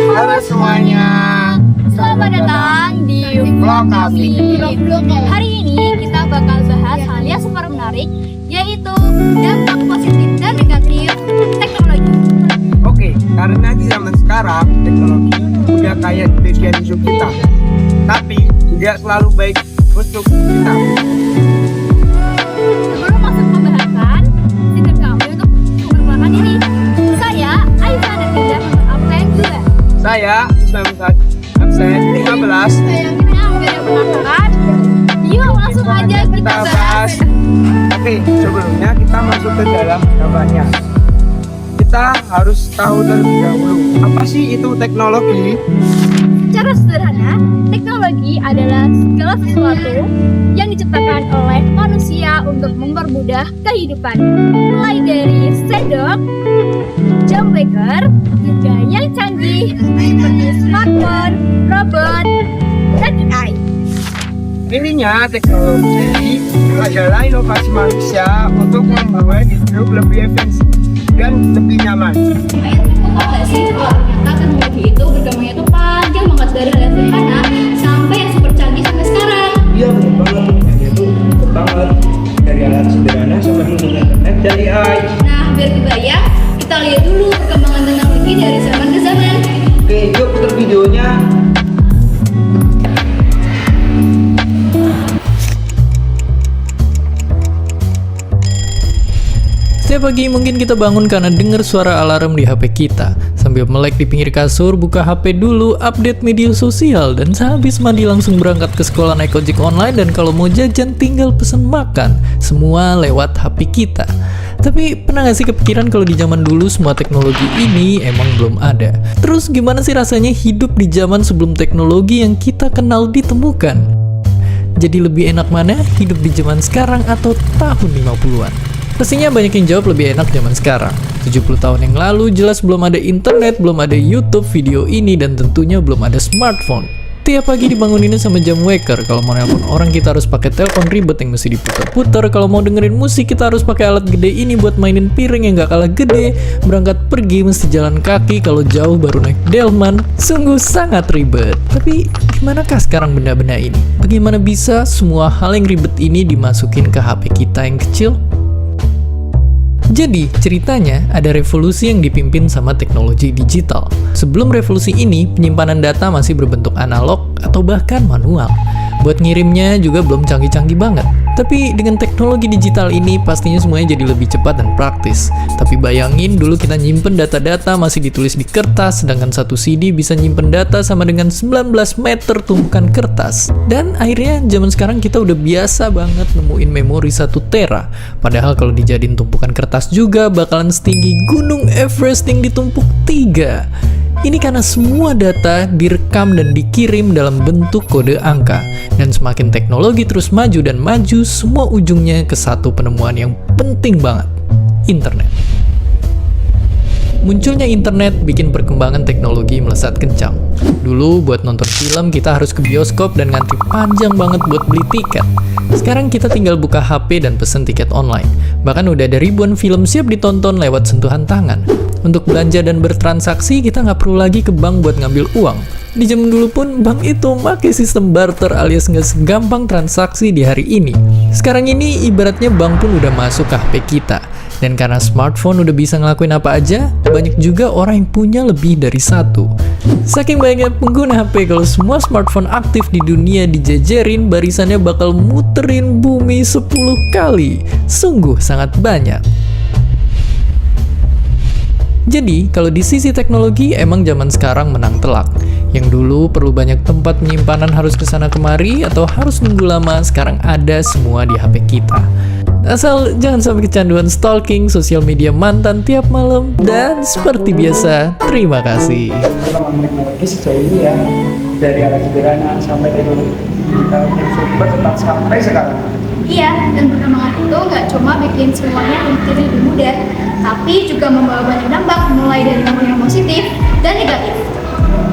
Halo semuanya, Selamat datang di vlog kami. Hari ini kita bakal bahas hal yang super menarik, yaitu dampak positif dan negatif teknologi. Oke, karena di zaman sekarang teknologi udah kayak bagian hidup kita, tapi tidak selalu baik untuk kita. Sebelum masuk pembahasan, izinkan kami untuk memperkenalkan diri. Saya Aisyah dan Dinda untuk absen 2. Saya Islam absen 15. Sayangnya nggak ada penasaran. Yuk langsung aja kita bahas. Oke, sebelumnya kita masuk ke dalam gambarnya. Kita harus tahu terlebih dahulu apa sih itu teknologi. Secara sederhana, teknologi adalah segala sesuatu yang diciptakan oleh manusia untuk mempermudah kehidupan. Mulai dari sendok, jam beker, hingga yang canggih seperti smartphone, robot, dan AI. Intinya teknologi adalah inovasi manusia untuk membuat hidup lebih efisien dan lebih nyaman. Nggak sih kalau ternyata teknologi itu berkembangnya tuh panjang banget dari hal yang sederhana sampai yang super canggih sampai sekarang. Iya benar banget, itu betul banget dari alat sederhana sampai dunia internet dan AI. Nah, biar kebayang, kita lihat dulu perkembangan teknologi dari zaman ke zaman. Oke, yuk putar videonya. Setiap pagi mungkin kita bangun karena dengar suara alarm di HP kita. Sambil melek di pinggir kasur, buka HP dulu, update media sosial, dan sehabis mandi langsung berangkat ke sekolah naik ojek online, dan kalau mau jajan tinggal pesen makan. Semua lewat HP kita. Tapi pernah gak sih kepikiran kalau di zaman dulu semua teknologi ini emang belum ada? Terus gimana sih rasanya hidup di zaman sebelum teknologi yang kita kenal ditemukan? Jadi lebih enak mana hidup di zaman sekarang atau tahun 50-an? Pastinya banyak yang jawab lebih enak zaman sekarang. 70 tahun yang lalu jelas belum ada internet, belum ada YouTube, video ini, dan tentunya belum ada smartphone. Tiap pagi dibangunin sama jam waker. Kalau mau nelpon orang kita harus pakai telepon ribet yang mesti diputar-putar. Kalau mau dengerin musik kita harus pakai alat gede ini buat mainin piring yang gak kalah gede. Berangkat pergi mesti jalan kaki, kalau jauh baru naik delman. Sungguh sangat ribet. Tapi gimanakah sekarang benda-benda ini? Bagaimana bisa semua hal yang ribet ini dimasukin ke HP kita yang kecil? Jadi, ceritanya ada revolusi yang dipimpin sama teknologi digital. Sebelum revolusi ini, penyimpanan data masih berbentuk analog atau bahkan manual. Buat ngirimnya juga belum canggih-canggih banget. Tapi dengan teknologi digital ini pastinya semuanya jadi lebih cepat dan praktis. Tapi bayangin dulu kita nyimpen data-data masih ditulis di kertas, sedangkan satu CD bisa nyimpen data sama dengan 19 meter tumpukan kertas. Dan akhirnya zaman sekarang kita udah biasa banget nemuin memori 1 tera. Padahal kalau dijadiin tumpukan kertas juga bakalan setinggi Gunung Everest yang ditumpuk 3. Ini karena semua data direkam dan dikirim dalam bentuk kode angka. Dan semakin teknologi terus maju dan maju, semua ujungnya ke satu penemuan yang penting banget, internet. Munculnya internet bikin perkembangan teknologi melesat kencang. Dulu buat nonton film kita harus ke bioskop dan ngantri panjang banget buat beli tiket. Sekarang kita tinggal buka HP dan pesen tiket online. Bahkan udah ada ribuan film siap ditonton lewat sentuhan tangan. Untuk belanja dan bertransaksi kita nggak perlu lagi ke bank buat ngambil uang. Di zaman dulu pun bank itu pakai sistem barter alias nggak segampang transaksi di hari ini. Sekarang ini ibaratnya bank pun udah masuk ke HP kita. Dan karena smartphone udah bisa ngelakuin apa aja, banyak juga orang yang punya lebih dari satu. Saking banyaknya pengguna HP, kalau semua smartphone aktif di dunia dijejerin, barisannya bakal muterin bumi 10 kali. Sungguh sangat banyak. Jadi, kalau di sisi teknologi, emang zaman sekarang menang telak. Yang dulu perlu banyak tempat penyimpanan harus kesana kemari atau harus nunggu lama, sekarang ada semua di HP kita. Asal jangan sampai kecanduan stalking sosial media mantan tiap malam. Dan seperti biasa, terima kasih. Teknologi sejauh ini ya, dari alat sederhana sampai teknologi digital yang super tetap sampai sekarang. Iya, dan perkembangan itu nggak cuma bikin semuanya menjadi lebih mudah, tapi juga membawa banyak dampak, mulai dari dampak yang positif dan negatif.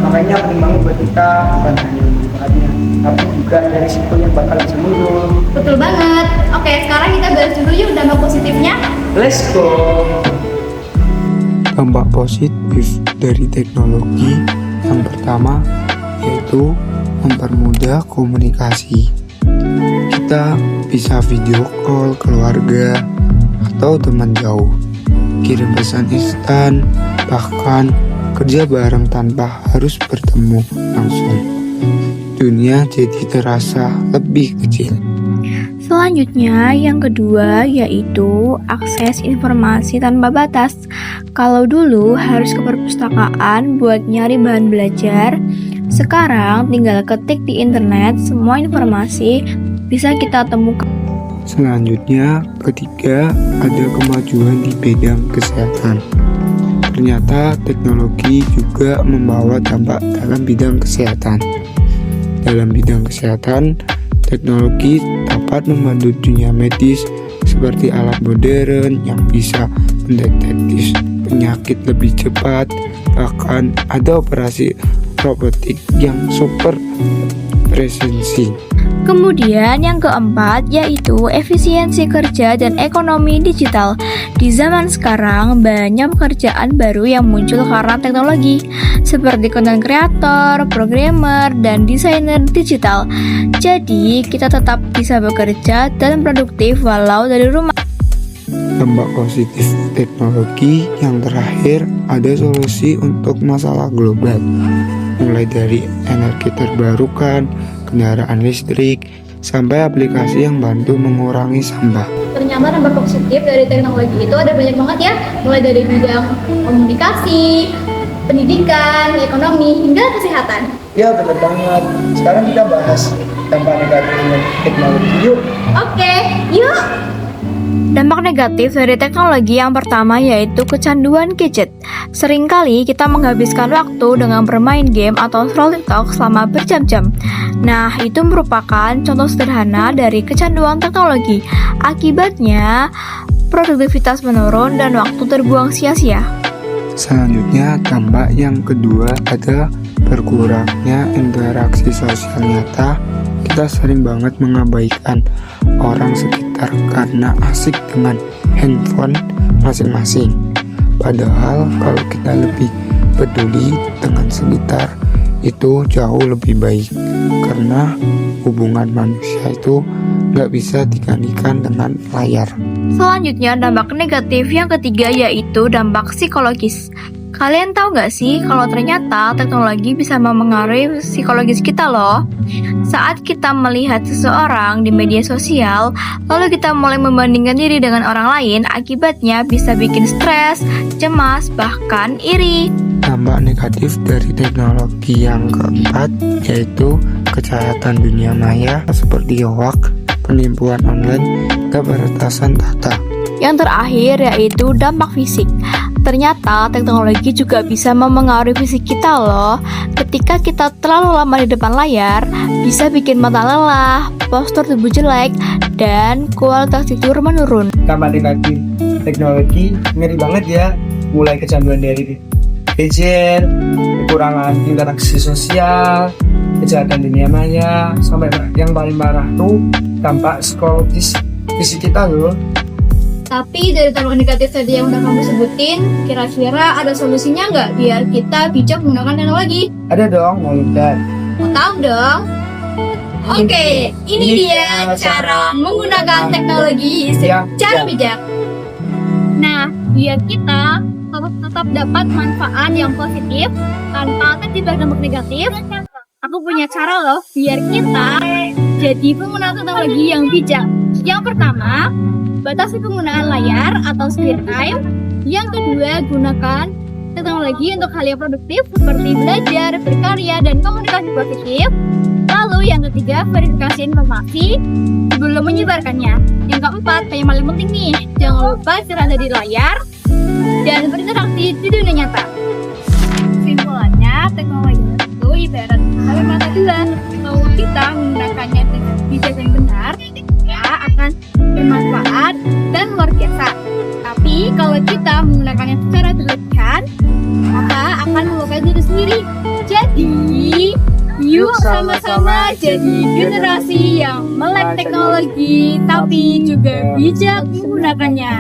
Makanya penting banget buat kita bukan hanya manfaatnya, tapi juga dari risiko yang bakal bisa muncul. Betul banget. Oke, sekarang kita bahas dulu yuk dampak positifnya. Let's go. Dampak positif dari teknologi yang pertama yaitu mempermudah komunikasi. Kita bisa video call keluarga atau teman jauh, kirim pesan instan, bahkan kerja bareng tanpa harus bertemu langsung. Dunia jadi terasa lebih kecil. Selanjutnya, yang kedua yaitu akses informasi tanpa batas. Kalau dulu harus ke perpustakaan buat nyari bahan belajar, sekarang tinggal ketik di internet, semua informasi bisa kita temukan. Selanjutnya, ketiga, ada kemajuan di bidang kesehatan. Ternyata teknologi juga membawa dampak dalam bidang kesehatan. Dalam bidang kesehatan, teknologi dapat membantu dunia medis seperti alat modern yang bisa mendeteksi penyakit lebih cepat, bahkan ada operasi robotik yang super presisi. Kemudian yang keempat yaitu efisiensi kerja dan ekonomi digital. Di zaman sekarang banyak pekerjaan baru yang muncul karena teknologi, seperti content creator, programmer, dan desainer digital. Jadi kita tetap bisa bekerja dan produktif walau dari rumah. Dampak positif teknologi yang terakhir, ada solusi untuk masalah global, mulai dari energi terbarukan, kendaraan listrik, sampai aplikasi yang bantu mengurangi sampah. Ternyata dampak positif dari teknologi itu ada banyak banget ya, mulai dari bidang komunikasi, pendidikan, ekonomi, hingga kesehatan. Ya bener banget. Sekarang kita bahas dampak negatif teknologi yuk. Oke, yuk! Dampak negatif dari teknologi yang pertama yaitu kecanduan gadget. Seringkali kita menghabiskan waktu dengan bermain game atau scroll TikTok selama berjam-jam. Nah, itu merupakan contoh sederhana dari kecanduan teknologi. Akibatnya, produktivitas menurun dan waktu terbuang sia-sia. Selanjutnya, dampak yang kedua ada berkurangnya interaksi sosial nyata. Kita sering banget mengabaikan orang sekitar karena asik dengan handphone masing-masing. Padahal kalau kita lebih peduli dengan sekitar, itu jauh lebih baik. Karena hubungan manusia itu nggak bisa digantikan dengan layar. Selanjutnya, dampak negatif yang ketiga yaitu dampak psikologis. Kalian tahu nggak sih kalau ternyata teknologi bisa memengaruhi psikologis kita loh? Saat kita melihat seseorang di media sosial, lalu kita mulai membandingkan diri dengan orang lain, akibatnya bisa bikin stres, cemas, bahkan iri. Dampak negatif dari teknologi yang keempat yaitu kejahatan dunia maya seperti hoax, penipuan online, keberatasan data. Yang terakhir yaitu dampak fisik. Ternyata teknologi juga bisa memengaruhi fisik kita loh. Ketika kita terlalu lama di depan layar, bisa bikin mata lelah, postur tubuh jelek, dan kualitas tidur menurun. Dampak negatif teknologi ngeri banget ya, mulai kecanduan dari gadget, kekurangan interaksi sosial, kejahatan dunia maya, sampai yang paling parah tuh dampak psikologis fisik kita loh. Tapi dari dampak negatif tadi yang udah kamu sebutin, kira-kira ada solusinya nggak biar kita bijak menggunakan teknologi? Ada dong, mau lihat. Mau tahu dong? Oke, ini dia cara menggunakan teknologi secara bijak. Nah, biar kita tetap dapat manfaat yang positif tanpa terjebak dampak negatif, aku punya cara loh biar kita jadi pengguna teknologi yang bijak. Yang pertama, batasi penggunaan layar atau screen time. Yang kedua, gunakan teknologi untuk hal yang produktif seperti belajar, berkarya, dan komunikasi positif. Lalu yang ketiga, verifikasi informasi sebelum menyebarkannya. Yang keempat, yang paling penting nih, jangan lupa istirahat dari layar dan berinteraksi di dunia nyata. Simpulannya, teknologi itu ibarat air mata dua. Kalau kita menggunakannya dengan bijak dan benar, ya akan bermanfaat dan luar biasa. Tapi kalau kita menggunakannya secara berlebihan, maka akan melukai diri sendiri. Jadi, yuk sama-sama jadi generasi yang melek teknologi, tapi juga bijak menggunakannya.